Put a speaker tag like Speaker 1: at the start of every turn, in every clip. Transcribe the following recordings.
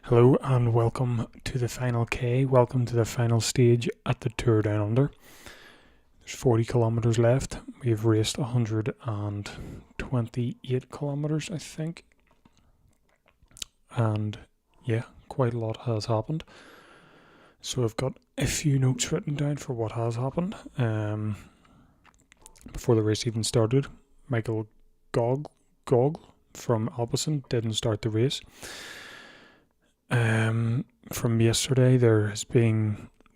Speaker 1: Hello, and welcome to the final K. Welcome to the final stage at the Tour Down Under. There's 40 kilometres left. We've raced 128 kilometres, I think. And yeah, quite a lot has happened. So I've got a few notes written down for what has happened. Before the race even started, Michael Gogl from Alpecin didn't start the race. From yesterday, there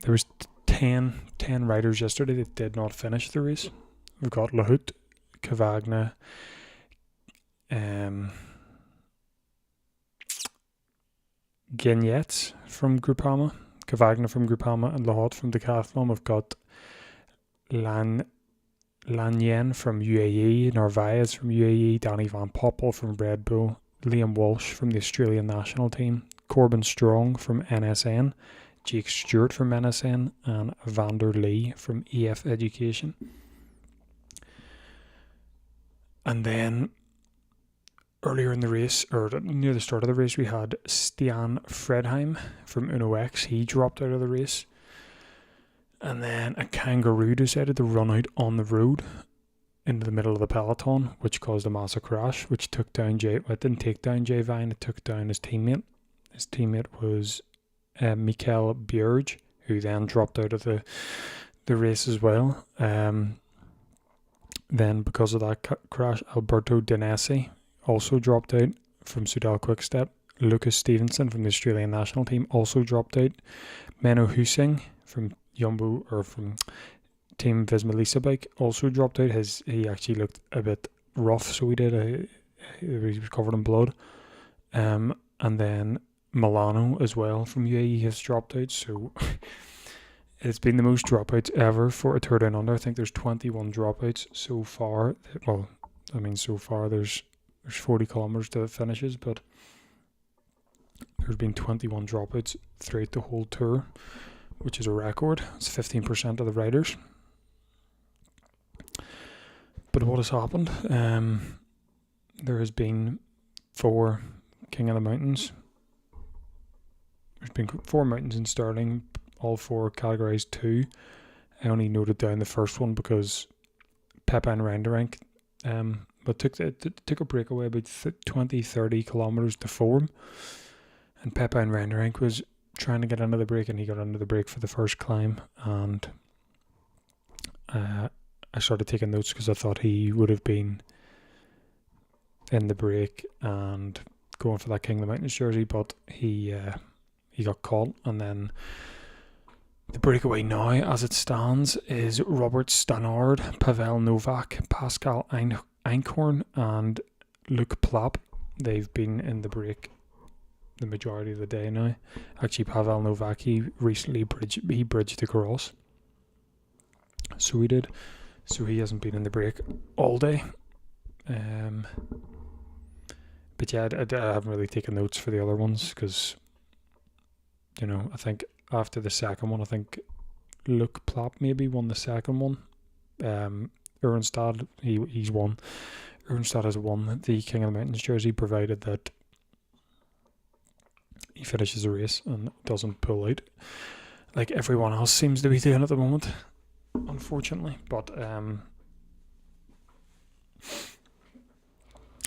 Speaker 1: was 10 riders yesterday that did not finish the race. We've got Lahut, Cavagna, Guignets from Groupama, Cavagna from Groupama, and Lahut from Decathlon. We've got Lanyen from UAE, Narvaez from UAE, Danny Van Poppel from Red Bull, Liam Walsh from the Australian national team, Corbin Strong from NSN, Jake Stewart from NSN, and Vander Lee from EF Education. And then earlier in the race, or near the start of the race, we had Stian Fredheim from Uno X. He dropped out of the race. And then a kangaroo decided to run out on the road into the middle of the peloton, which caused a massive crash, which took down it didn't take down Jay Vine, it took down his teammate. His teammate was Mikael Bjerg, who then dropped out of the race as well. Then because of that crash, Alberto Danesi also dropped out from Soudal Quickstep. Lucas Stevenson from the Australian national team also dropped out. Menno Husing from Jumbo, or from Team Visma Lease Bike, also dropped out. He actually looked a bit rough, so he did. He was covered in blood. And then Milano as well from UAE has dropped out. So it's been the most dropouts ever for a Tour Down Under. I think there's 21 dropouts so far. Well, I mean, so far there's 40 kilometres to the finishes, but there's been 21 dropouts throughout the whole tour, which is a record. It's 15% of the riders. But what has happened? There has been 4 King of the Mountains. There's been 4 mountains in Stirling, all 4 categorised 2. I only noted down the first one because Pepijn Rijnderink but took a breakaway about 20-30 kilometres to form. And Pepijn Rijnderink was trying to get into the break, and he got into the break for the first climb, and I started taking notes because I thought he would have been in the break and going for that King of the Mountains jersey, but he got caught. And then the breakaway now, as it stands, is Robert Stannard, Pavel Novak, Pascal Einkorn, and Luc Plapp. They've been in the break the majority of the day now. Actually, Pavel Novak, he recently bridged across. So he did. So he hasn't been in the break all day. But yeah, I haven't really taken notes for the other ones because, I think after the second one, I think Luc Plapp maybe won the second one. Urenstad, he's won. Urenstad has won the King of the Mountains jersey, provided that he finishes the race and doesn't pull out like everyone else seems to be doing at the moment, unfortunately. But an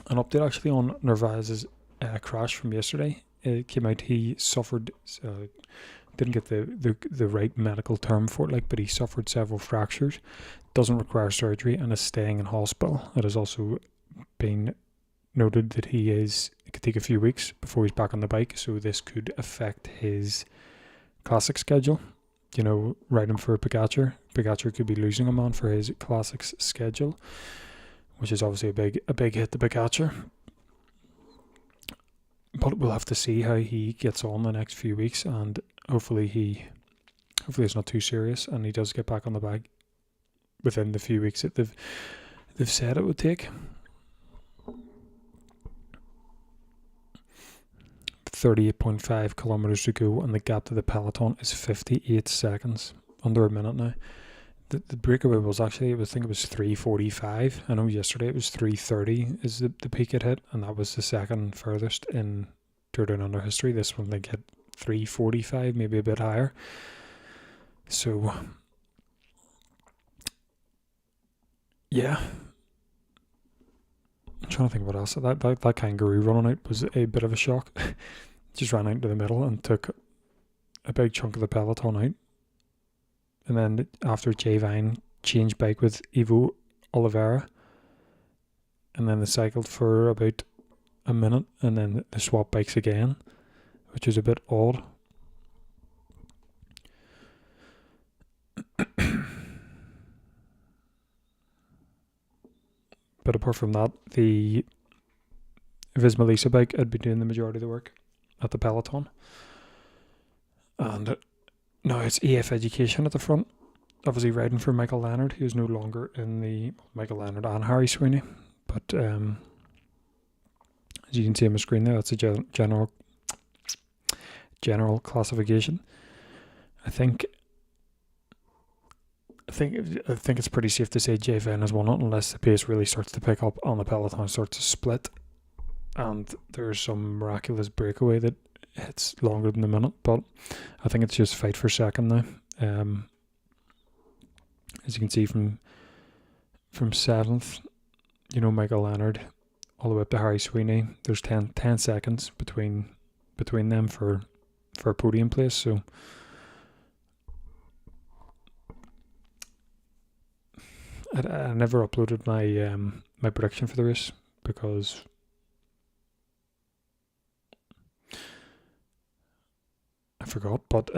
Speaker 1: update actually on Narvaez's crash from yesterday. It came out he suffered, didn't get the right medical term for it, but he suffered several fractures, doesn't require surgery, and is staying in hospital. It has also been noted that it could take a few weeks before he's back on the bike, so this could affect his classic schedule. Riding for Pogacar could be losing him on for his classics schedule, which is obviously a big hit to Pogacar. But we'll have to see how he gets on the next few weeks, and hopefully it's not too serious, and he does get back on the bike within the few weeks that they've said it would take. 38.5 kilometres to go, and the gap to the peloton is 58 seconds, under a minute now. The breakaway was actually, I think it was 3:45. I know yesterday it was 3:30 is the peak it hit, and that was the second furthest in Tour Down Under history. This one they get 3:45, maybe a bit higher. So yeah, I'm trying to think what else. That kangaroo running out was a bit of a shock. Just ran out into the middle and took a big chunk of the peloton out. And then after Jay Vine changed bike with Ivo Oliveira, and then they cycled for about a minute, and then they swapped bikes again, which is a bit odd. But apart from that, the Visma Lisa bike had been doing the majority of the work at the peloton. And now it's EF Education at the front, obviously riding for Michael Leonard, who's no longer in the Michael Leonard and Harry Sweeney. But as you can see on the screen there, that's a general classification. I think it's pretty safe to say Jay Vine has won it, unless the pace really starts to pick up and the peloton starts to split, and there's some miraculous breakaway that hits longer than a minute. But I think it's just fight for second now. As you can see from 7th, Michael Leonard all the way up to Harry Sweeney. There's 10 seconds between them for a podium place. So I never uploaded my prediction for the race because I forgot. But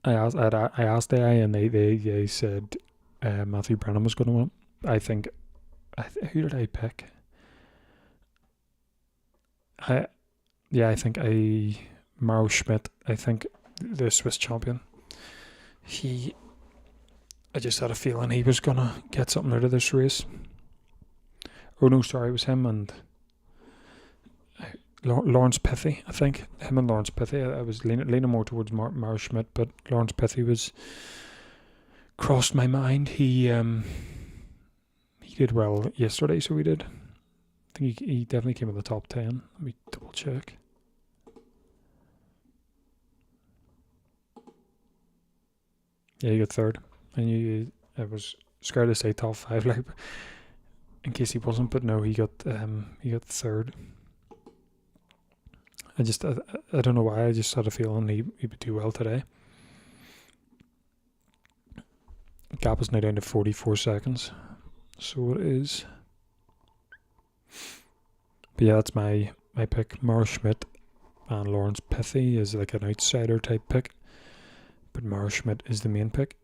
Speaker 1: I asked AI, and they said Matthew Brennan was going to win. I think. Who did I pick? I think Mauro Schmidt. I think the Swiss champion. I just had a feeling he was gonna get something out of this race. Oh no, sorry, it was him and Lawrence Pithy. I think him and Lawrence Pithy. I was leaning more towards Mauro Schmidt, but Lawrence Pithy was crossed my mind. He did well yesterday, so he did. I think he definitely came in the top 10. Let me double check. Yeah, he got third. I was scared to say top 5, like, in case he wasn't, but no, he got third. I don't know why. I just had a feeling he would do well today. Gap is now down to 44 seconds. So it is. But yeah, that's my pick. Mauro Schmidt and Lawrence Pithy is like an outsider type pick, but Mauro Schmidt is the main pick.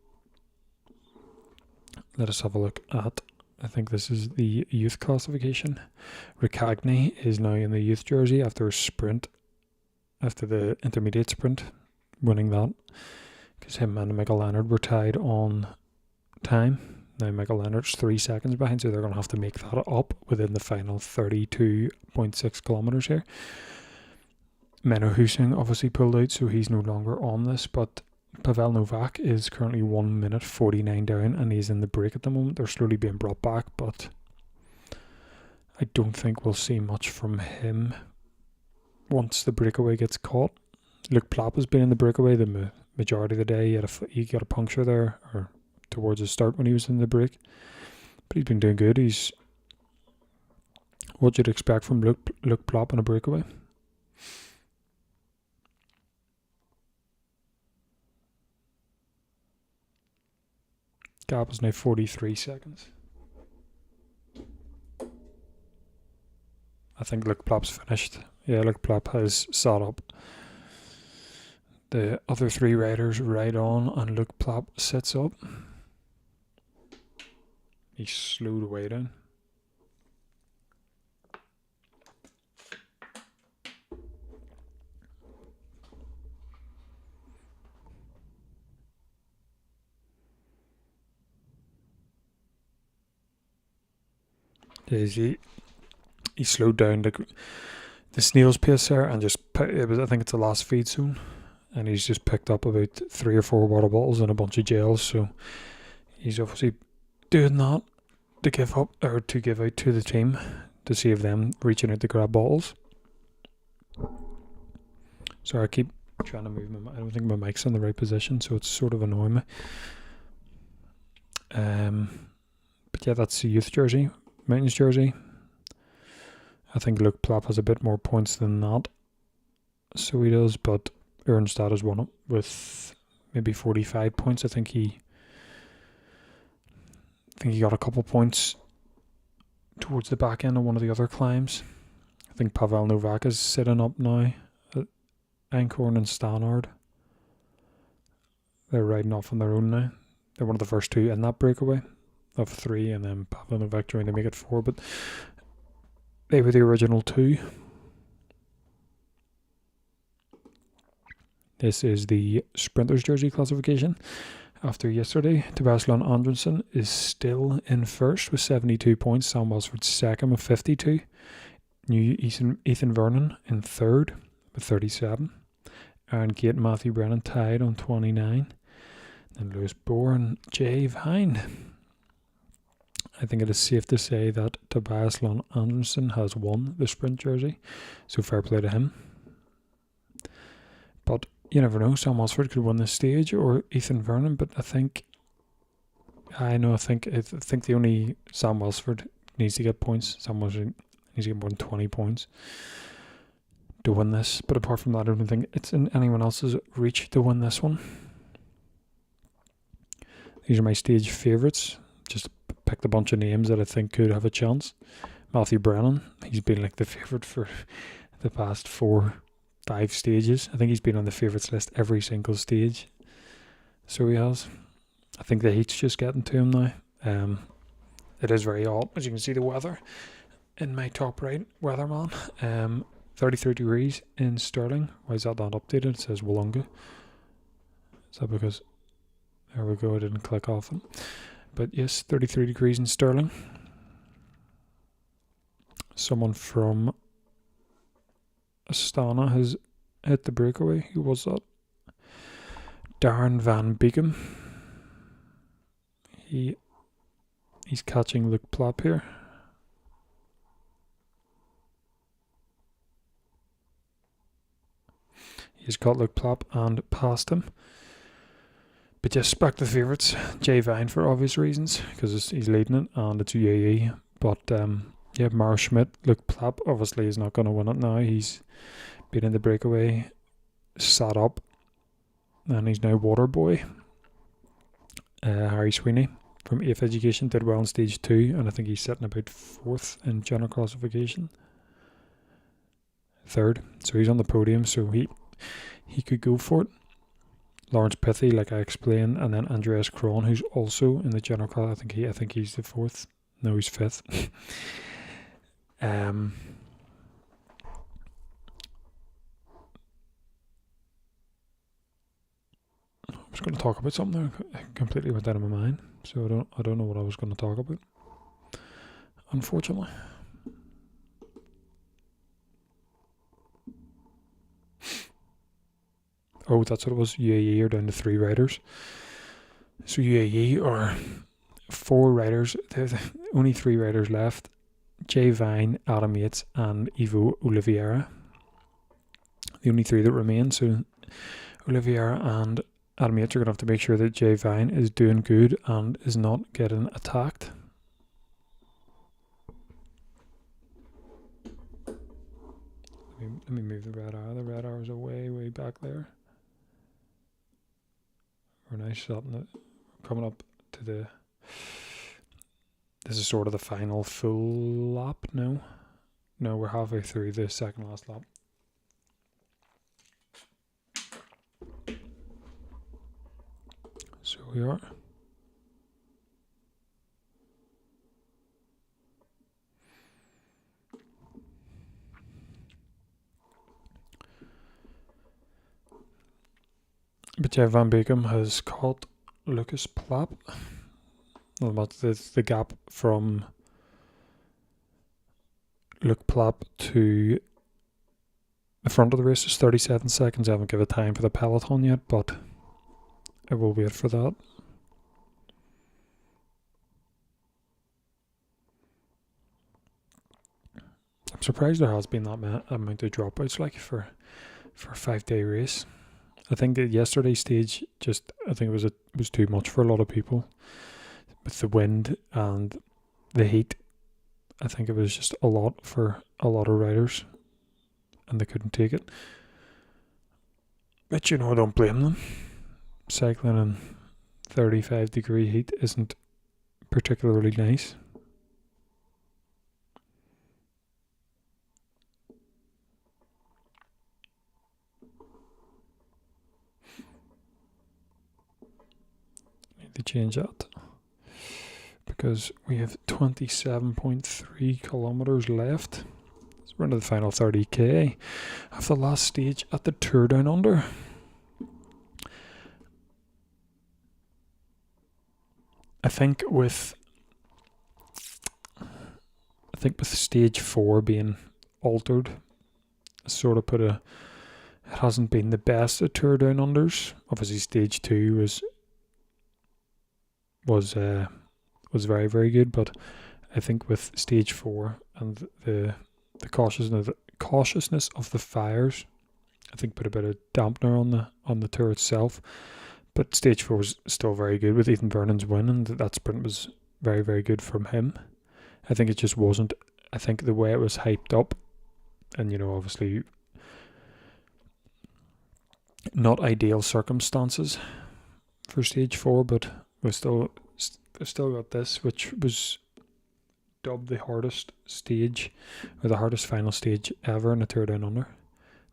Speaker 1: Let us have a look at, I think this is the youth classification. Ricagni is now in the youth jersey after the intermediate sprint, winning that, because him and Michael Leonard were tied on time. Now Michael Leonard's 3 seconds behind, so they're going to have to make that up within the final 32.6 kilometers here. Menno Husing obviously pulled out, so he's no longer on this, but Pavel Novak is currently 1 minute 49 down, and he's in the break at the moment. They're slowly being brought back, but I don't think we'll see much from him once the breakaway gets caught. Luc Plapp has been in the breakaway the majority of the day. He got a puncture there, or towards the start when he was in the break, but he's been doing good. He's what you'd expect from Luc Plapp in a breakaway. Gap is now 43 seconds. I think Luc Plapp's finished. Yeah, Luc Plapp has sat up. The other 3 riders ride on, and Luc Plapp sits up. He slowed away down. He slowed down the snail's pace there, and I think it's the last feed zone, and he's just picked up about 3 or 4 water bottles and a bunch of gels. So he's obviously doing that to give out to the team to save them reaching out to grab bottles. Sorry, I keep trying to move my. I don't think my mic's in the right position, so it's sort of annoying me. But yeah, that's the youth jersey, Mountains jersey. I think Luke Plapp has a bit more points than that, so he does. But Ernstad has won it with maybe 45 points. I think he got a couple points towards the back end of one of the other climbs. I think Pavel Novak is sitting up now at Einkorn and Stannard. They're riding off on their own now. They're one of the first two in that breakaway of 3, and then Pavel Novak joined to make it 4, but they were the original 2. This is the Sprinters jersey classification. After yesterday, Watchalong Andresen is still in first with 72 points. Sam Welsford second with 52. New Ethan Vernon in third with 37. Aaron Gate and Matthew Brennan tied on 29. And Lewis Bohr and Jay Vine. I think it is safe to say that Watchalong Andresen has won the sprint jersey, so fair play to him. But you never know, Sam Welsford could win this stage, or Ethan Vernon, but I think the only Sam Welsford needs to get points. Sam Welsford needs to get more than 20 points to win this, but apart from that, I don't think it's in anyone else's reach to win this one. These are my stage favourites. Just picked a bunch of names that I think could have a chance. Matthew Brennan, he's been like the favourite for the past 4-5 stages. I think he's been on the favourites list every single stage. So he has. I think the heat's just getting to him now. It is very hot, as you can see the weather in my top right weatherman. 33 degrees in Stirling. Why is that not updated? It says Wollonga. Is that because... There we go, I didn't click off it. But yes, 33 degrees in Stirling. Someone from Astana has hit the breakaway. Who was that? Darren Van Beekum. He's catching Luke Plapp here. He's got Luke Plapp and passed him. But just back to the favourites. Jay Vine for obvious reasons, because he's leading it and it's UAE. But yeah, Mara Schmidt, Luke Plapp obviously is not going to win it now. He's been in the breakaway, sat up, and he's now water boy. Harry Sweeney from 8th Education did well in stage 2, and I think he's sitting about 4th in general classification. 3rd, so he's on the podium, so he could go for it. Lawrence Pithy, like I explained, and then Andreas Kron, who's also in the general class. I think he's the 4th. No, he's 5th. I was going to talk about something that completely went out of my mind, so I don't know what I was going to talk about, unfortunately. Oh, that's what it was. UAE are down to 3 riders. So UAE are 4 riders. There's only 3 riders left. Jay Vine, Adam Yates, and Ivo Oliveira. The only 3 that remain. So Oliveira and Adam Yates are going to have to make sure that Jay Vine is doing good and is not getting attacked. Let me move the red arrow. The red arrows are way back there. We're nice coming up to the... This is sort of the final full lap. No, we're halfway through the second last lap. So we are. But yeah, Van Beekum has caught Lucas Plapp. Well, that's the gap from Luke Plapp to the front of the race is 37 seconds. I haven't given time for the peloton yet, but I will wait for that. I'm surprised there has been that amount of dropouts, like for for a 5-day race. I think that yesterday's stage I think it was too much for a lot of people with the wind and the heat. I think it was just a lot for a lot of riders, and they couldn't take it. But I don't blame them. Cycling in 35-degree heat isn't particularly nice. Need to change that because we have 27.3 kilometers left. So we're into the final 30k of the last stage at the Tour Down Under. I think with stage 4 being altered, sort of it hasn't been the best at Tour Down Unders. Obviously stage 2 was very, very good, but I think with stage 4 and the cautiousness of the fires, I think put a bit of dampener on the tour itself. But stage 4 was still very good with Ethan Vernon's win, and that sprint was very, very good from him. I think it just wasn't. I think the way it was hyped up, and obviously not ideal circumstances for stage 4, but we've still got this, which was dubbed the hardest stage, or the hardest final stage ever in a Tour Down Under.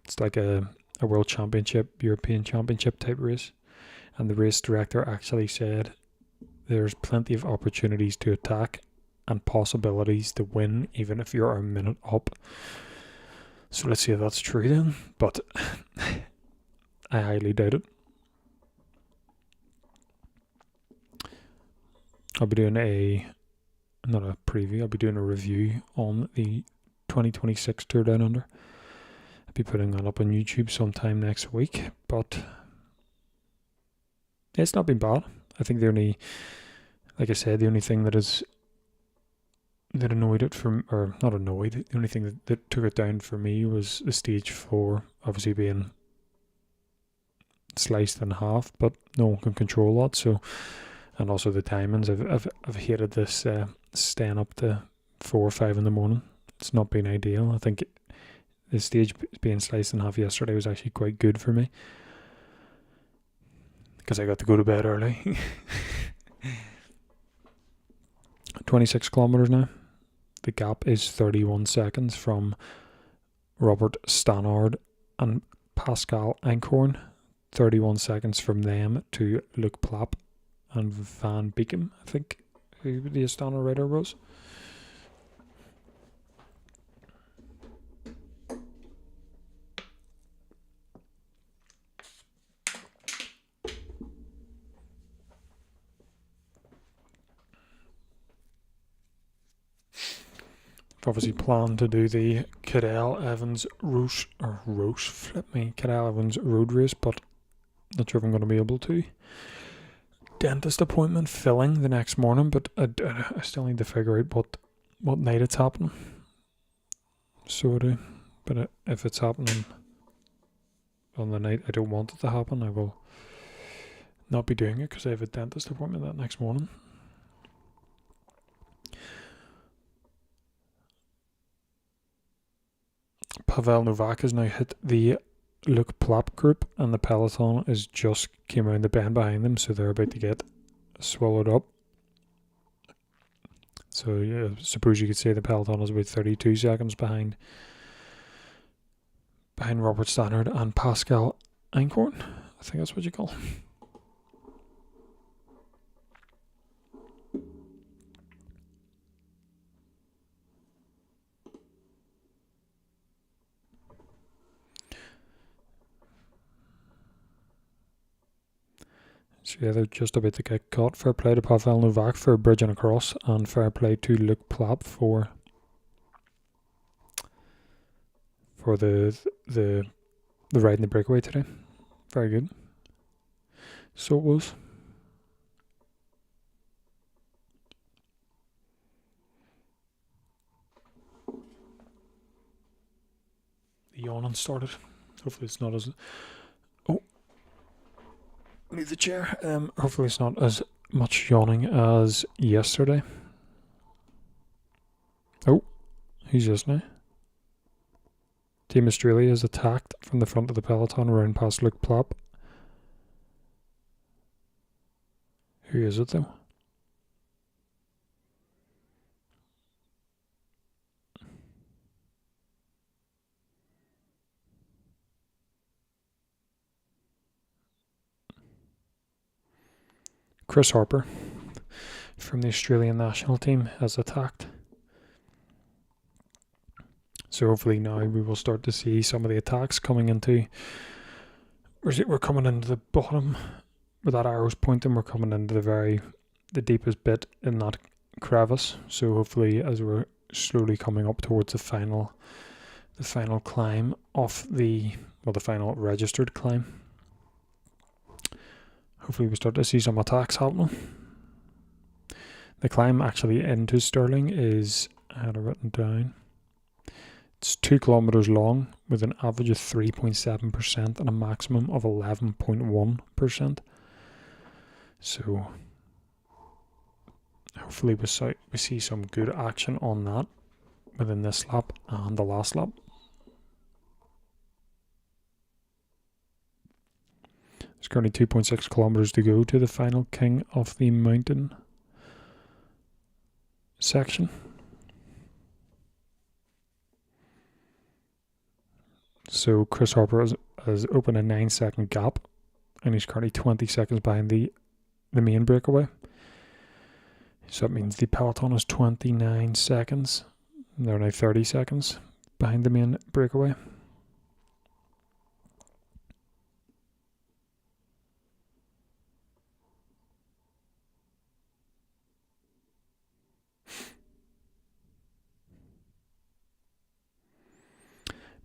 Speaker 1: It's like a World Championship, European Championship type race. And the race director actually said there's plenty of opportunities to attack and possibilities to win, even if you're a minute up. So let's see if that's true then. But I highly doubt it. I'll be doing not a preview, I'll be doing a review on the 2026 Tour Down Under. I'll be putting that up on YouTube sometime next week, but it's not been bad. I think the only thing that annoyed it from, or not annoyed, the only thing that took it down for me was the stage 4 obviously being sliced in half, but no one can control that. So, and also the timings. I've hated this staying up to 4 or 5 in the morning. It's not been ideal. I think the stage being sliced in half yesterday was actually quite good for me, because I got to go to bed early. 26 kilometers now. The gap is 31 seconds from Robert Stannard and Pascal Einkorn. 31 seconds from them to Luc Plapp and Van Beekem, I think, who the Astana rider was. Obviously planned to do the Cadel Evans Cadel Evans road race, but not sure if I'm going to be able to. Dentist appointment filling the next morning, but I still need to figure out what night it's happening. So I do, but if it's happening on the night I don't want it to happen, I will not be doing it because I have a dentist appointment that next morning. Pavel Novak has now hit the Luc Plapp group, and the peloton is just came around the bend behind them, so they're about to get swallowed up. So yeah, I suppose you could say the peloton is about 32 seconds behind Robert Stannard and Pascal Einkorn. I think that's what you call him. So yeah, they're just about to get caught. Fair play to Pavel Novak for bridging across, and fair play to Luc Plapp for the ride in the breakaway today. Very good. So it was. The yawning started. Hopefully it's not as... Oh. Leave the chair. Hopefully it's not as much yawning as yesterday. Oh. Who's this now? Team Australia is attacked from the front of the peloton around past Luke Plop. Who is it though? Chris Harper from the Australian national team has attacked. So hopefully now we will start to see some of the attacks coming into... We're coming into the bottom where that arrow's pointing. We're coming into the deepest bit in that crevice. So hopefully as we're slowly coming up towards the final climb of the final registered climb, hopefully we start to see some attacks happening. The climb actually into Stirling is, I had it written down, it's 2 kilometers long with an average of 3.7% and a maximum of 11.1%. So hopefully we see some good action on that within this lap and the last lap. There's currently 2.6 kilometers to go to the final King of the Mountain section. So Chris Harper has opened a 9-second gap, and he's currently 20 seconds behind the main breakaway. So that means the peloton is 29 seconds. They're now 30 seconds behind the main breakaway.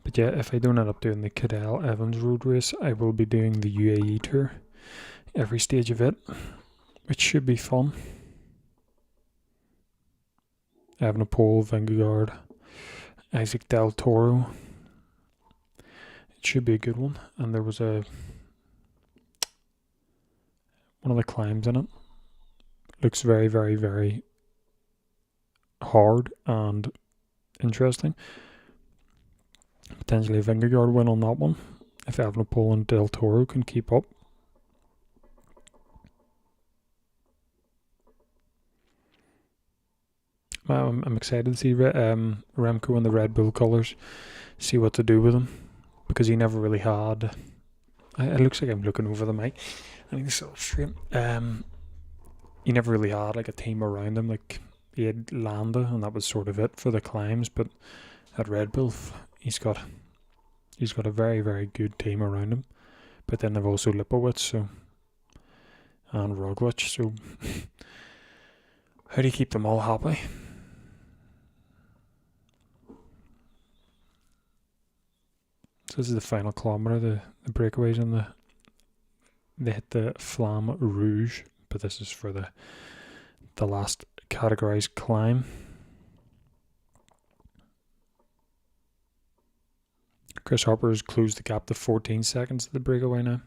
Speaker 1: But yeah, if I don't end up doing the Cadell Evans road race, I will be doing the UAE tour, every stage of it, which should be fun. Evenepoel, Vingegaard, Isaac Del Toro. It should be a good one. And there was one of the climbs in it. Looks very, very, very hard and interesting. Potentially a Vingegaard win on that one, if Evenepoel and Del Toro can keep up. I'm excited to see Remco in the Red Bull colours, see what to do with him, because he never really had... It looks like I'm looking over the mic. I think it's all straight. He never really had like a team around him. Like he had Landa, and that was sort of it for the climbs. But at Red Bull, he's got a very, very good team around him. But then they've also Lipowitz, and Roglic. So how do you keep them all happy? So this is the final kilometre, the breakaways, and they hit the Flamme Rouge, but this is for the last categorised climb. Chris Harper has closed the gap to 14 seconds at the breakaway now.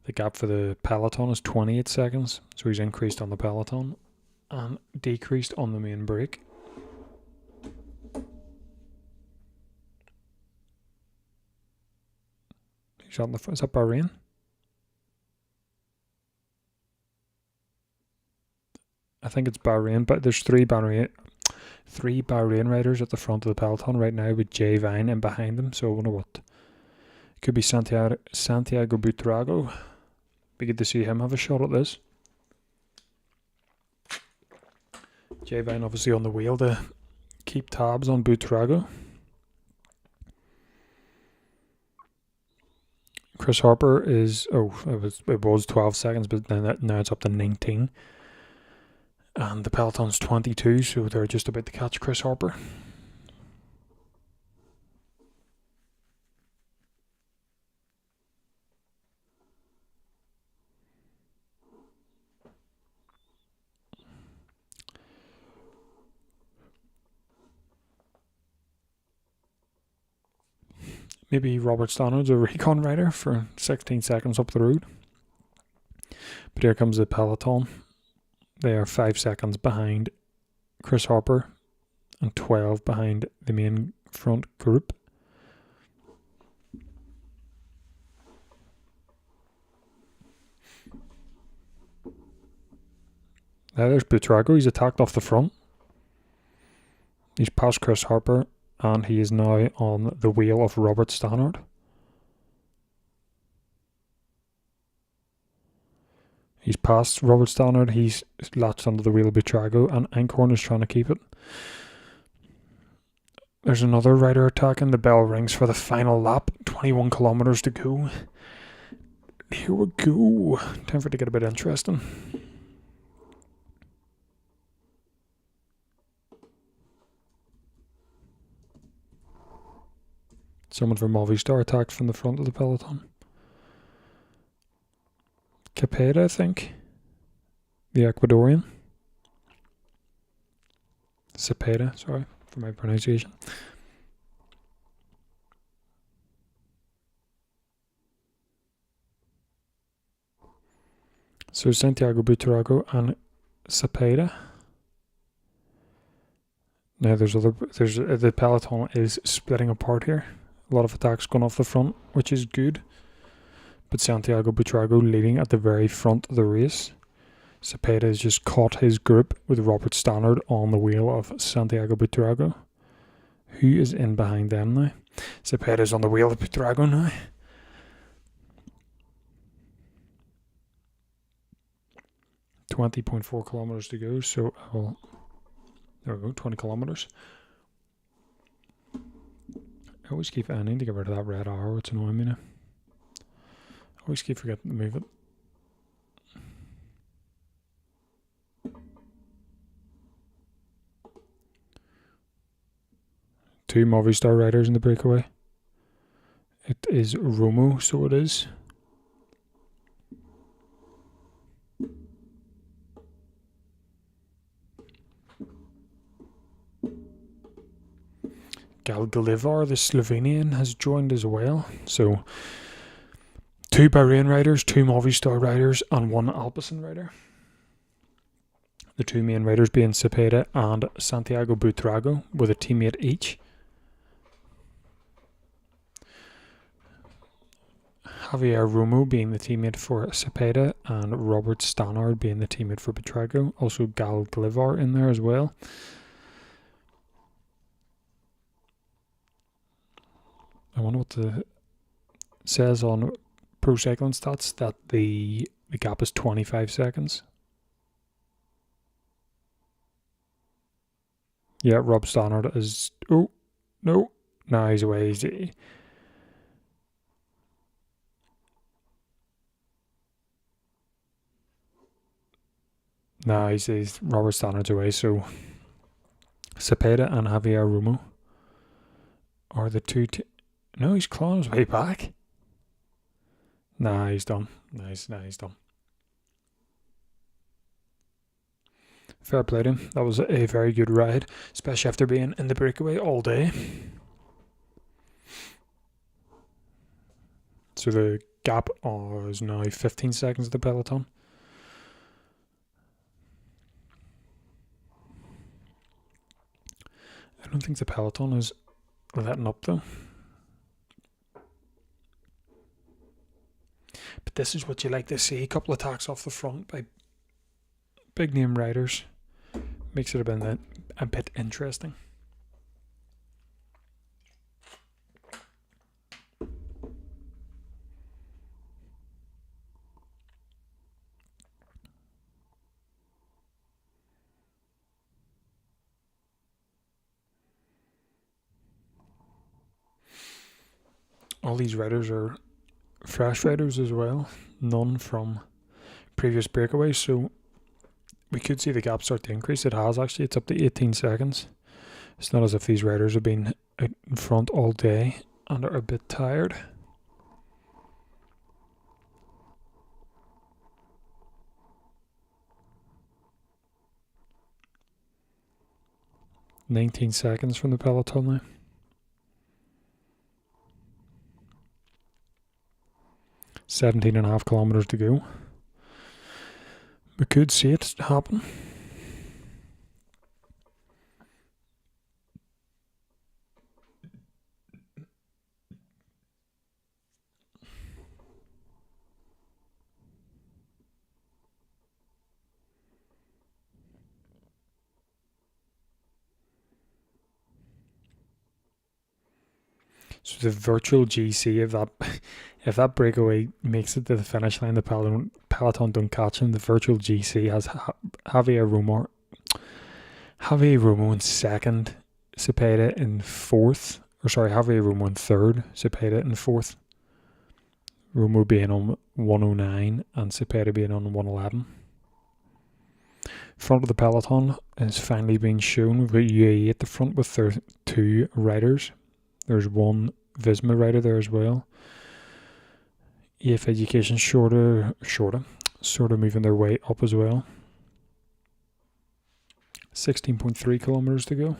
Speaker 1: The gap for the peloton is 28 seconds, so he's increased on the peloton and decreased on the main break. He's on the front. Is that Bahrain? I think it's Bahrain, but there's three Bahrain riders at the front of the peloton right now with Jay Vine in behind them. So I wonder what. It could be Santiago Buitrago. Be good to see him have a shot at this. Jay Vine obviously on the wheel to keep tabs on Buitrago. Chris Harper is, it was 12 seconds, but now it's up to 19. And the peloton's 22, so they're just about to catch Chris Harper. maybe Robert Stannard's a recon rider for 16 seconds up the road. But here comes the peloton. They are 5 seconds behind Chris Harper and 12 behind the main front group. Now there's Buitrago. He's attacked off the front. He's past Chris Harper and he is now on the wheel of Robert Stannard. He's past Robert Stannard. He's latched onto the wheel of Buitrago and Einkorn is trying to keep it. There's another rider attacking. The bell rings for the final lap. 21 kilometers to go. Here we go. Time for it to get a bit interesting. Someone from Movistar attacked from the front of the peloton. Capeda, I think. The Ecuadorian. Cepeda, sorry for my pronunciation. So Santiago Buitrago and Cepeda. Now the peloton is splitting apart here. A lot of attacks going off the front, which is good. But Santiago Buitrago leading at the very front of the race. Cepeda has just caught his group with Robert Stannard on the wheel of Santiago Buitrago. Who is in behind them now? Cepeda is on the wheel of Buitrago now. .4 kilometers to go, so there we go, 20 kilometers. I always keep ending to get rid of that red arrow, it's annoying me now. I always keep forgetting to move it. Two Movistar riders in the breakaway. It is Romo, so it is. Galdilivar, the Slovenian, has joined as well. So, 2 Bahrain riders, 2 Movistar riders, and 1 Alpecin rider. The 2 main riders being Cepeda and Santiago Buitrago, with a teammate each. Javier Romo being the teammate for Cepeda, and Robert Stannard being the teammate for Buitrago. Also Galdilivar in there as well. I wonder what it says on Pro Cycling Stats, that the gap is 25 seconds. Yeah, Rob Stannard is... Oh, no. No, he's away. He's Robert Stannard's away, so Cepeda and Javier Romo are the 2... No, he's clawing his way back. Nah, he's done. He's done. Fair play to him. That was a very good ride, especially after being in the breakaway all day. So the gap is now 15 seconds of the peloton. I don't think the peloton is letting up though. But this is what you like to see. A couple of attacks off the front by big name riders. Makes it a bit interesting. All these riders are fresh riders as well, none from previous breakaways, so we could see the gap start to increase. It has actually, it's up to 18 seconds. It's not as if these riders have been out in front all day and are a bit tired. .19 seconds from the peloton now. 17.5 kilometers to go. We could see it happen. So the virtual GC, if that breakaway makes it to the finish line, the peloton don't catch him. The virtual GC has Javier Romo in second, Cepeda in fourth. Or sorry, Javier Romo in third, Cepeda in fourth. Romo being on 109 and Cepeda being on 111. Front of the peloton is finally being shown. We've got UAE at the front with their two riders. There's one Visma rider there as well. EF Education sort of moving their way up as well. 16.3 kilometers to go.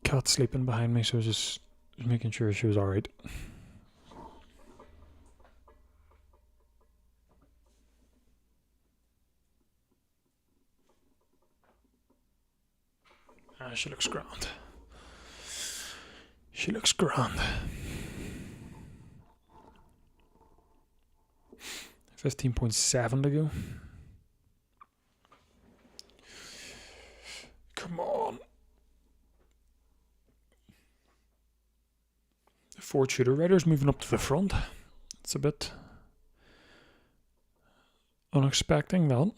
Speaker 1: Cat's sleeping behind me, so I was just making sure she was alright. She looks grand. She looks grand. 15.7 to go. Come on. The four shooter riders moving up to the front. It's a bit unexpected, that.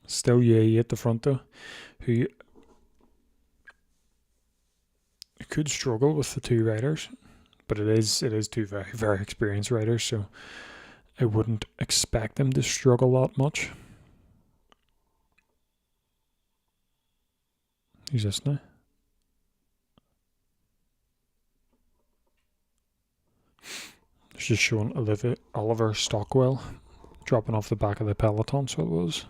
Speaker 1: Still UAE at the front though, who could struggle with the two riders, but it is two very, very experienced riders, so I wouldn't expect them to struggle that much. Who's this now? It's just showing Oliver Stockwell dropping off the back of the peloton, so it was.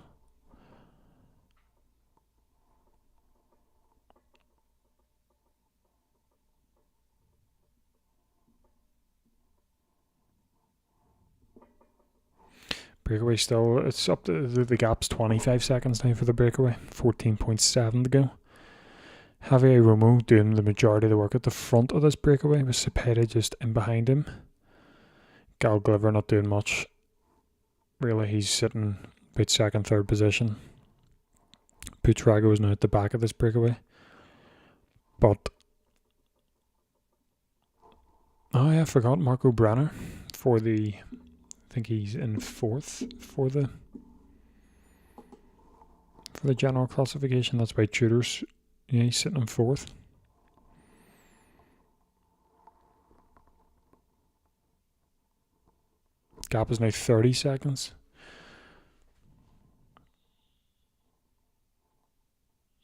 Speaker 1: Breakaway still, it's up to the gap's 25 seconds now for the breakaway, 14.7 to go. Javier Romo doing the majority of the work at the front of this breakaway, with Cepeda just in behind him. Gal Gliver not doing much. Really, he's sitting about second, third position. Buitrago is now at the back of this breakaway. But, oh yeah, I forgot Marco Brenner for the, I think he's in fourth for the general classification. That's by tutors. Yeah, he's sitting in fourth. Gap is now 30 seconds.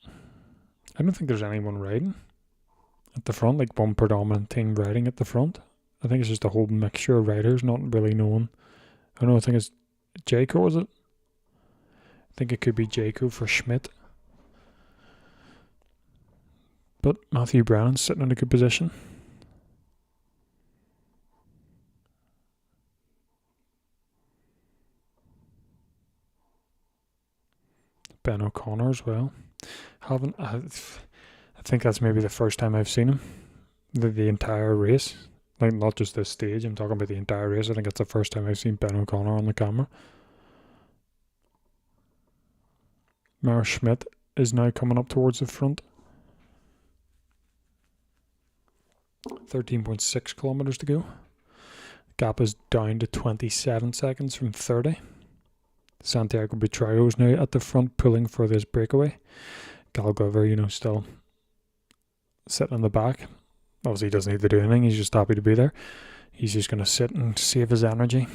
Speaker 1: I don't think there's anyone riding at the front, like one predominant team riding at the front. I think it's just a whole mixture of riders, not really known. I don't know, I think it's Jayco, is it? I think it could be Jayco for Schmidt. But Matthew Brennan's sitting in a good position. Ben O'Connor as well. I think that's maybe the first time I've seen him. The entire race. Like, not just this stage, I'm talking about the entire race. I think it's the first time I've seen Ben O'Connor on the camera. Mara Schmidt is now coming up towards the front. 13.6 kilometers to go. Gap is down to 27 seconds from 30. Santiago Buitrago is now at the front pulling for this breakaway. Gal Gliver, still sitting in the back. Obviously, he doesn't need to do anything. He's just happy to be there. He's just going to sit and save his energy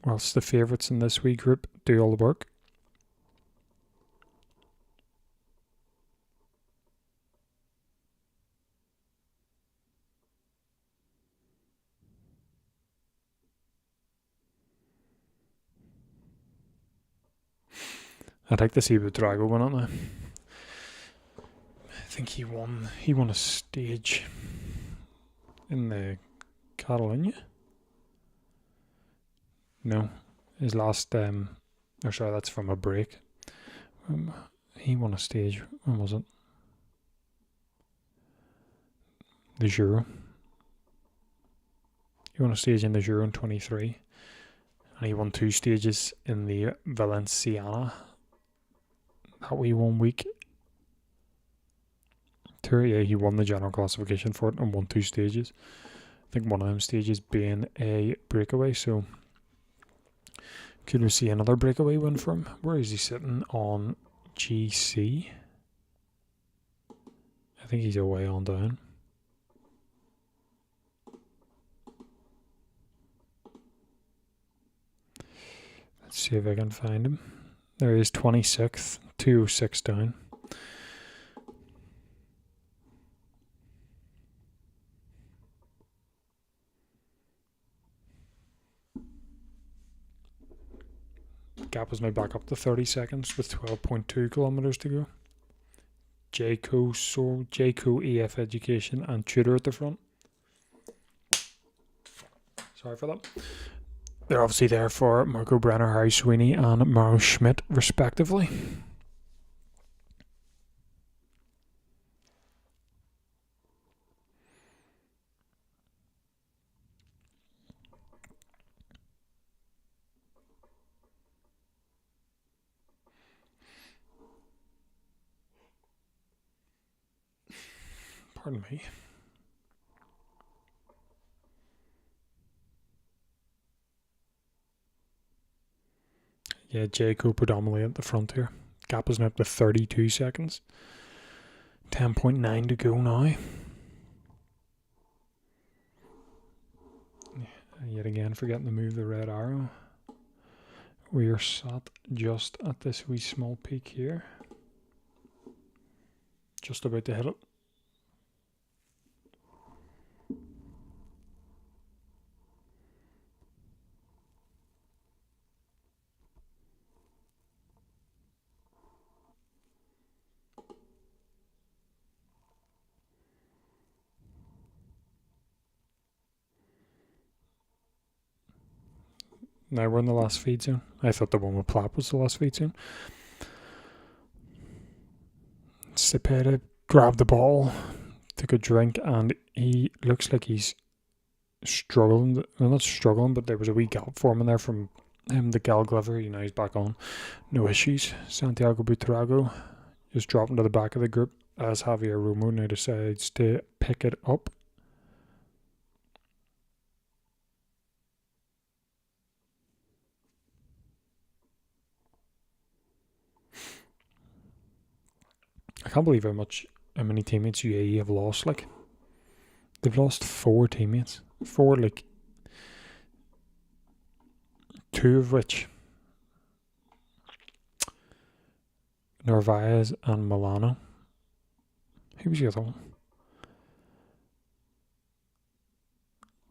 Speaker 1: whilst the favourites in this wee group do all the work. I'd like to see Buitrago win it now. I think he won a stage in the Catalunya. No, his last sorry, that's from a break. He won a stage. When was it? The Giro. He won a stage in the Giro in 23, and he won 2 stages in the Valenciana that wee 1 week tour. Yeah, he won the general classification for it and won 2 stages. I think one of them stages being a breakaway, so could we see another breakaway win from him? Where is he sitting on GC? I think he's away on down. Let's see if I can find him. There he is, 26th, 206 down. Gap is now back up to 30 seconds with 12.2 kilometers to go. Jayco EF Education and Tudor at the front. Sorry for that. They're obviously there for Marco Brenner, Harry Sweeney and Mauro Schmidt respectively. Pardon me. Yeah, Jayco predominantly at the front here. Gap is now up to 32 seconds. 10.9 to go now. Yet again, forgetting to move the red arrow. We are sat just at this wee small peak here. Just about to hit it. Now we're in the last feed zone. I thought the one with Platt was the last feed zone. Cepeda grabbed the ball, took a drink, and he looks like he's struggling. Well, not struggling, but there was a wee gap forming there from him, the Gal Glover. Now he's back on. No issues. Santiago Buitrago just dropping to the back of the group as Javier Romo now decides to pick it up. I can't believe how many teammates UAE have lost. Like, they've lost 4 teammates. 4, like, 2 of which Narvaez and Milano. Who was the other one?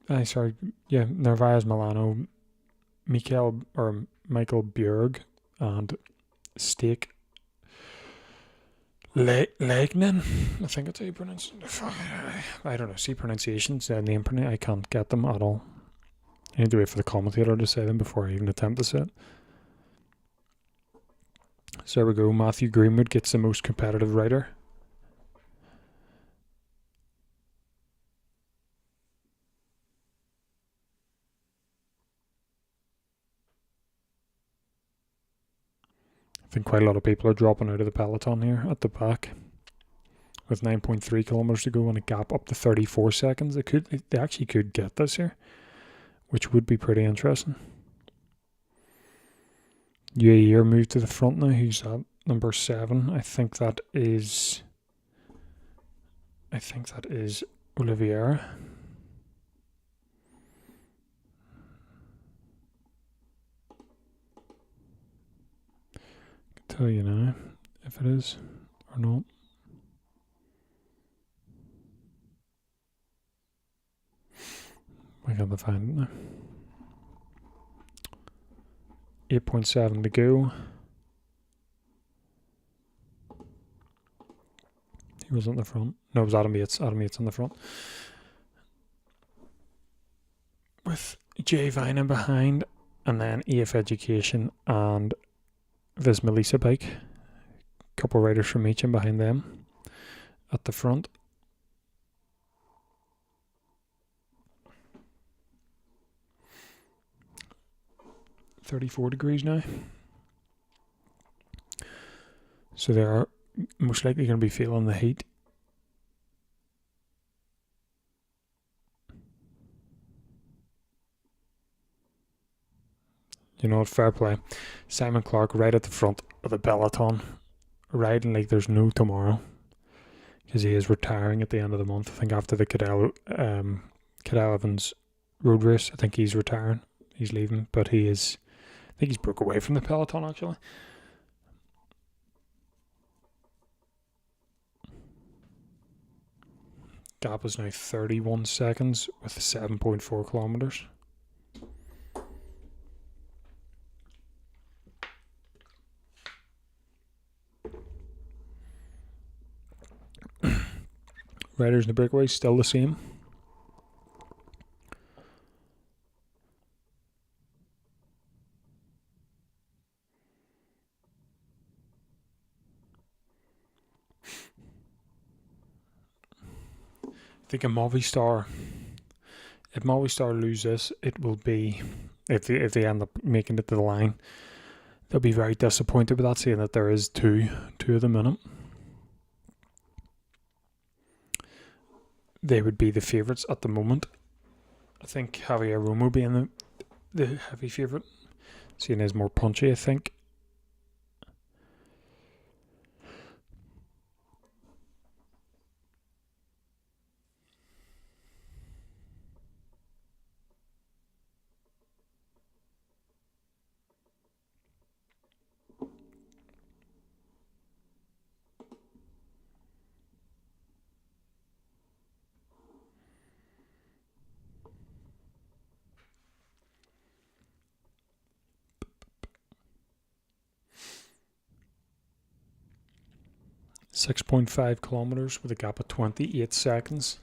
Speaker 1: Narvaez, Milano, Michael Bjerg, and Stake Legnin. I think that's how you pronounce it. I don't know. See pronunciations, name I can't get them at all. I need to wait for the commentator to say them before I even attempt to say it. So there we go. Matthew Greenwood gets the most competitive rider. I think quite a lot of people are dropping out of the peloton here at the back. With 9.3 kilometers to go and a gap up to 34 seconds. They actually could get this here, which would be pretty interesting. UAE are moved to the front now. Who's at number 7? I think that is Oliveira. I can tell you now if it is or not. I gotta find it now. 8.7 to go. He was on the front. No, it was Adam Yates. Adam Yates on the front. With Jay Vine in behind, and then EF Education and Viz Melissa bike. Couple riders from each in behind them at the front. $34 now. So they are most likely going to be feeling the heat. You know what, fair play. Simon Clark right at the front of the peloton, riding like there's no tomorrow, because he is retiring at the end of the month. I think after the Cadell Evans road race, I think he's retiring. He's leaving, but I think he's broke away from the peloton actually. Gap is now 31 seconds with 7.4 kilometers. Riders in the breakaway still the same. I think if Movistar lose this, it will be, if they end up making it to the line, they'll be very disappointed with that, seeing that there is two of them in it. They would be the favourites at the moment. I think Javier Romo being the heavy favourite, seeing as more punchy, I think. .5 kilometers with a gap of 28 seconds.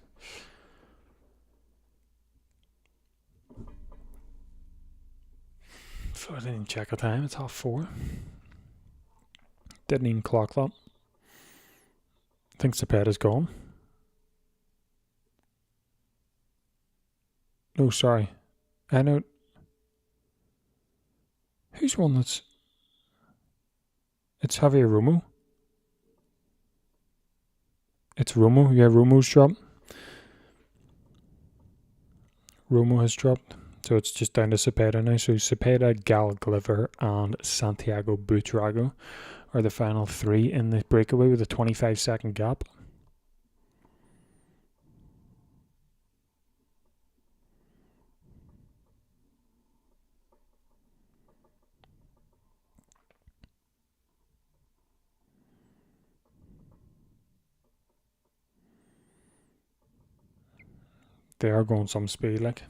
Speaker 1: So I didn't even check the time. It's 4:30. Didn't even clock that. I think Cepeda's gone. No, sorry. I know. Who's one that's... It's Javier Romo. It's Romo. Yeah, Romo's dropped. Romo has dropped. So it's just down to Cepeda now. So Cepeda, Gal Gliver, and Santiago Buitrago are the final three in the breakaway with a 25-second gap. They are going some speed, like.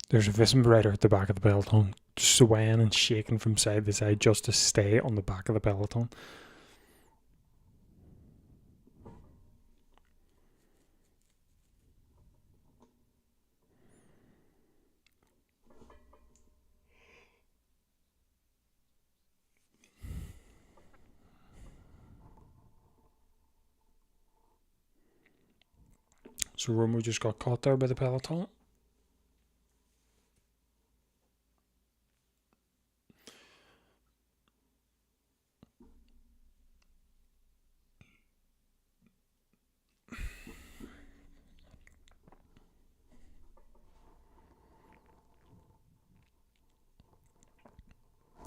Speaker 1: There's a Visma rider at the back of the peloton, swaying and shaking from side to side just to stay on the back of the peloton. So Romo just got caught there by the peloton.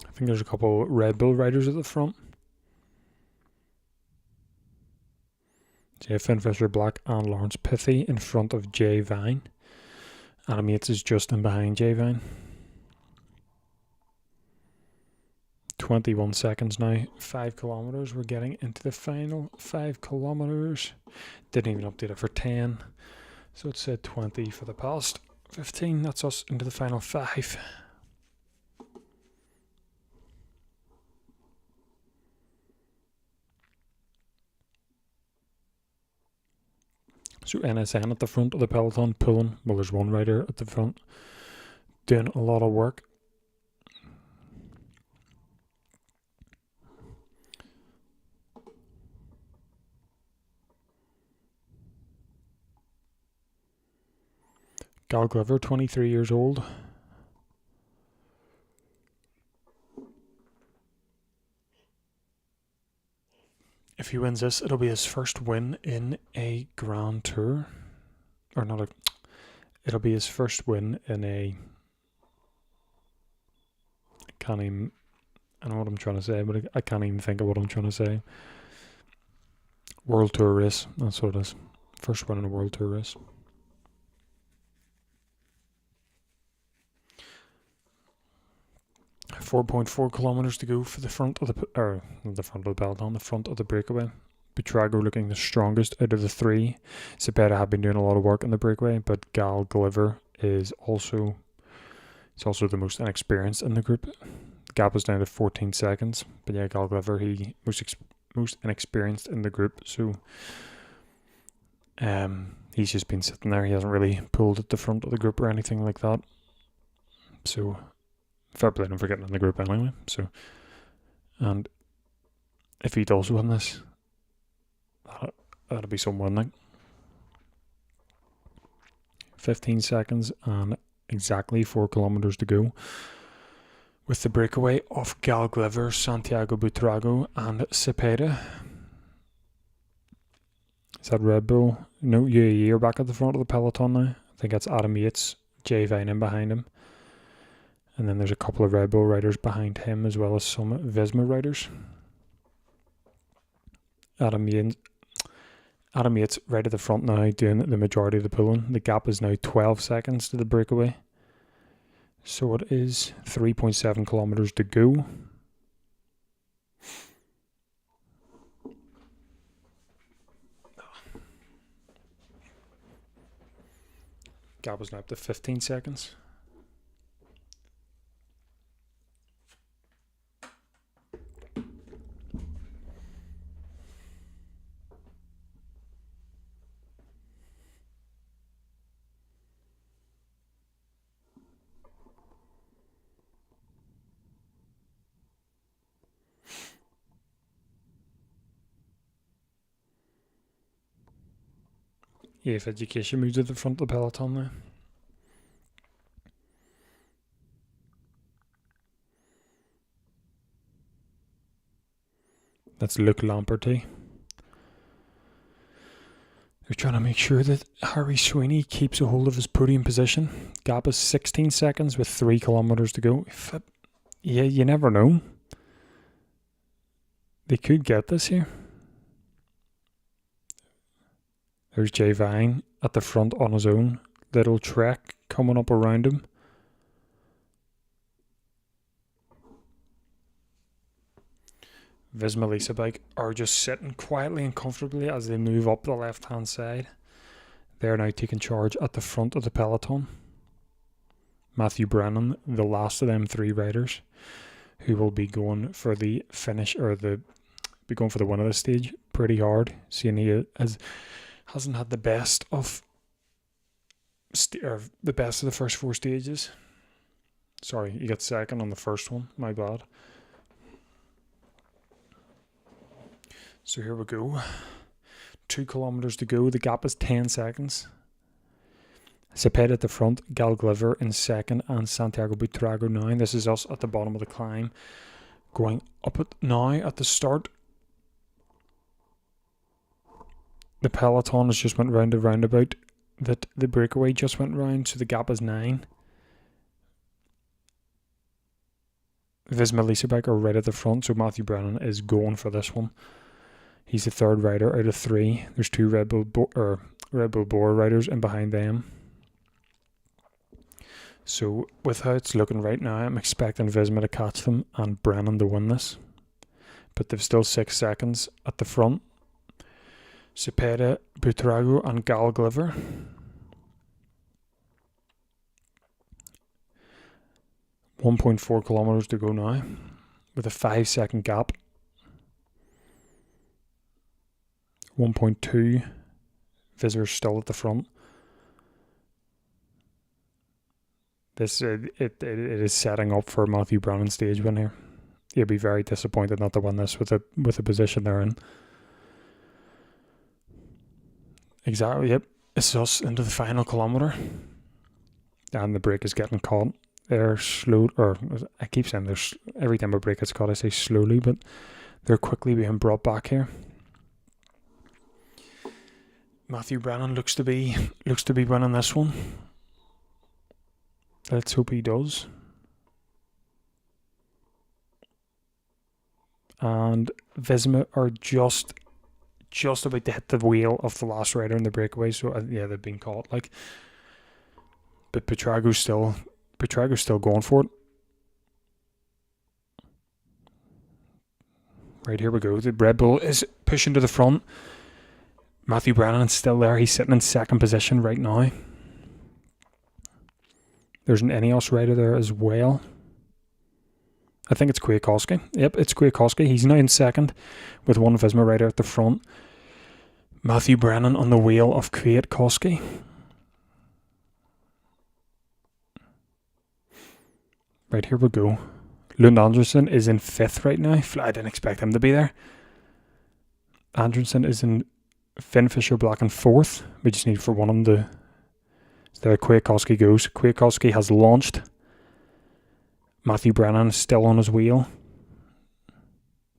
Speaker 1: I think there's a couple Red Bull riders at the front. Finn Fisher Black and Lawrence Pithy in front of Jay Vine. Adam Yates is just in behind Jay Vine. 21 seconds now. 5 kilometers. We're getting into the final 5 kilometers. Didn't even update it for 10. So it said 20 for the past 15. That's us into the final 5. So NSN at the front of the peloton pulling. Well, there's one rider at the front doing a lot of work. Gal Glover, 23 years old. If he wins this, it'll be his first win in a Grand Tour. Or not a... It'll be his first win in a... I don't know what I'm trying to say, but I can't even think of what I'm trying to say. World Tour race, that's what it is. First win in a World Tour race. .4 kilometers to go for the front of the peloton, the front of the breakaway. Buitrago looking the strongest out of the three. Cepeda have been doing a lot of work on the breakaway, but Gal Glover is also the most inexperienced in the group. The gap is down to 14 seconds, but yeah, Gal Glover, he most inexperienced in the group, so he's just been sitting there. He hasn't really pulled at the front of the group or anything like that. So fair play to him for getting in the group anyway. So, and if he'd also win this, that'd be some win, like. 15 seconds and exactly 4 kilometers to go. With the breakaway of Gal Glover, Santiago Buitrago, and Cepeda. Is that Red Bull? No, UAE are back at the front of the peloton now. I think that's Adam Yates, Jay Vinen behind him. And then there's a couple of Red Bull riders behind him, as well as some Visma riders. Adam Yates right at the front now, doing the majority of the pulling. The gap is now 12 seconds to the breakaway. So it is 3.7 kilometers to go. Gap is now up to 15 seconds. EF Education moves to the front of the peloton now. That's Luke Lamperty. They're trying to make sure that Harry Sweeney keeps a hold of his podium position. Gap is 16 seconds with 3 kilometers to go. Yeah, you never know. They could get this here. There's Jay Vine at the front on his own. Little trek coming up around him. Visma Lease Bike are just sitting quietly and comfortably as they move up the left hand side. They're now taking charge at the front of the peloton. Matthew Brennan, the last of them 3 riders, who will be going for the finish, or be going for the win of the stage pretty hard, seeing he hasn't had the best of the first 4 stages. Sorry, he got second on the first one, my bad. So here we go. 2 kilometers to go. The gap is 10 seconds. Cepeda at the front, Gal Glover in second, and Santiago Buitrago now. This is us at the bottom of the climb. Going up now at the start. The peloton has just went round a roundabout that the breakaway just went round, so the gap is 9. Visma Lease Bike are right at the front, so Matthew Brennan is going for this one. He's the 3rd rider out of 3. There's 2 Red Bull Bora riders in behind them. So with how it's looking right now, I'm expecting Visma to catch them and Brennan to win this. But they've still 6 seconds at the front. Cepeda, Buitrago and Gal Glover. .4 kilometers to go now, with a 5-second gap. 1.2 Visser's still at the front. This it is setting up for Matthew Brannon's stage win here. He'll be very disappointed not to win this with the position they're in. Exactly, yep. It's us into the final kilometre. And the brake is getting caught. They're slow, or I keep saying there's every time a brake gets caught I say slowly, but they're quickly being brought back here. Matthew Brannon looks to be winning this one. Let's hope he does. And Visma are just about to hit the wheel of the last rider in the breakaway. So yeah, they've been caught. But Petrago's still going for it. Right, here we go. The Red Bull is pushing to the front. Matthew Brannon's still there. He's sitting in second position right now. There's an Ineos rider there as well. I think it's Kwiatkowski. Yep, it's Kwiatkowski. He's now in second with one Visma rider at the front. Matthew Brannon on the wheel of Kwiatkowski. Right, here we go. Lund Andersen is in fifth right now. I didn't expect him to be there. Andersen is in Finn Fisher Black in fourth. We just need for one of them to... There Kwiatkowski goes. Kwiatkowski has launched. Matthew Brannon is still on his wheel.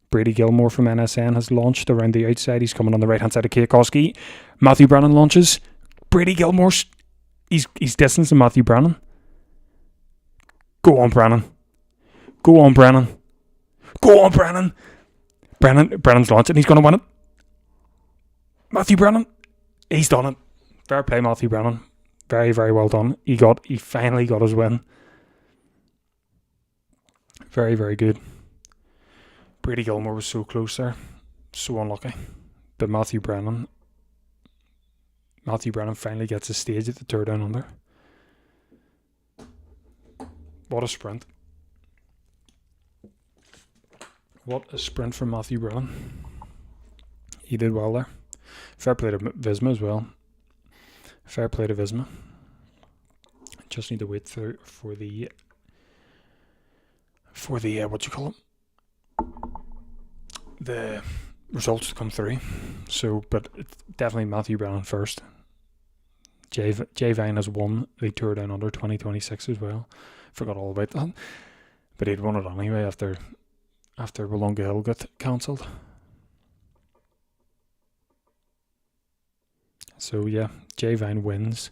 Speaker 1: Brady Gilmore from NSN has launched around the outside. He's coming on the right hand side of Kwiatkowski. Matthew Brannon launches. Brady Gilmore, he's distancing Matthew Brannon. Go on, Brannon. Go on, Brannon. Go on, Brannon. Brannon's launched and he's going to win it. Matthew Brannon, he's done it. Fair play, Matthew Brannon. Very, very well done. He finally got his win. Very, very good. Brady Gilmore was so close there. So unlucky. But Matthew Brannon finally gets a stage at the Tour Down Under. What a sprint. What a sprint from Matthew Brannon. He did well there. Fair play to Visma as well. Fair play to Visma. Just need to wait for the the results to come through. So, but it's definitely Matthew Brannon first. Jay Vine has won the Tour Down Under 2026 as well. Forgot all about that, but he'd won it anyway after Wollonga Hill got cancelled. So yeah, Jay Vine wins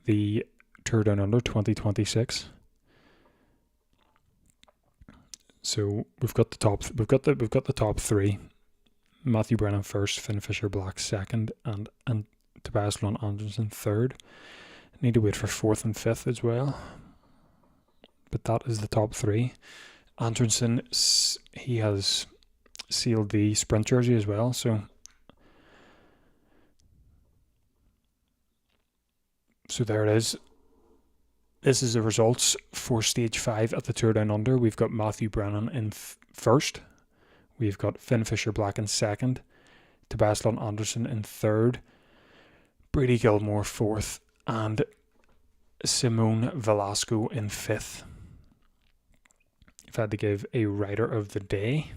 Speaker 1: the Tour Down Under 2026. So we've got the top three. Matthew Brannon first, Finn Fisher Black second, and Tobias Lund Andersen third. Need to wait for fourth and fifth as well. But that is the top three. Andersen, he has sealed the sprint jersey as well. So there it is. This is the results for Stage 5 at the Tour Down Under. We've got Matthew Brannon in first. We've got Finn Fisher Black in second. Tobias Lund Andersen in third. Brady Gilmore fourth. And Simone Velasco in fifth. If I had to give a rider of the day,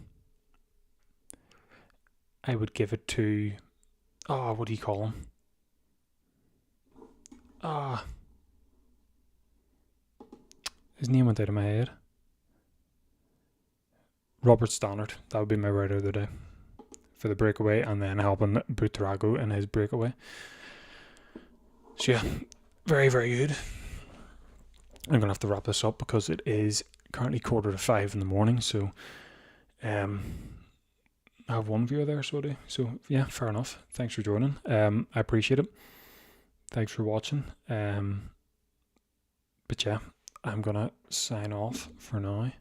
Speaker 1: I would give it to... what do you call him? His name went out of my head. Robert Stannard. That would be my rider of the day for the breakaway, and then helping Buitrago in his breakaway. So yeah, very, very good. I'm going to have to wrap this up because it is currently 4:45 in the morning. So I have one viewer there, so I do. So yeah, fair enough. Thanks for joining. I appreciate it. Thanks for watching. But yeah, I'm gonna sign off for now.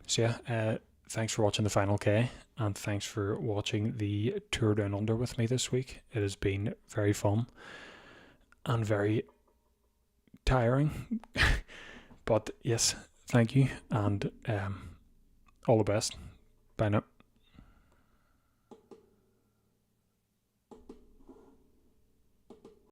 Speaker 1: So yeah, thanks for watching the Final K, and thanks for watching the Tour Down Under with me this week. It has been very fun and very tiring. But yes, thank you, and all the best. Bye now.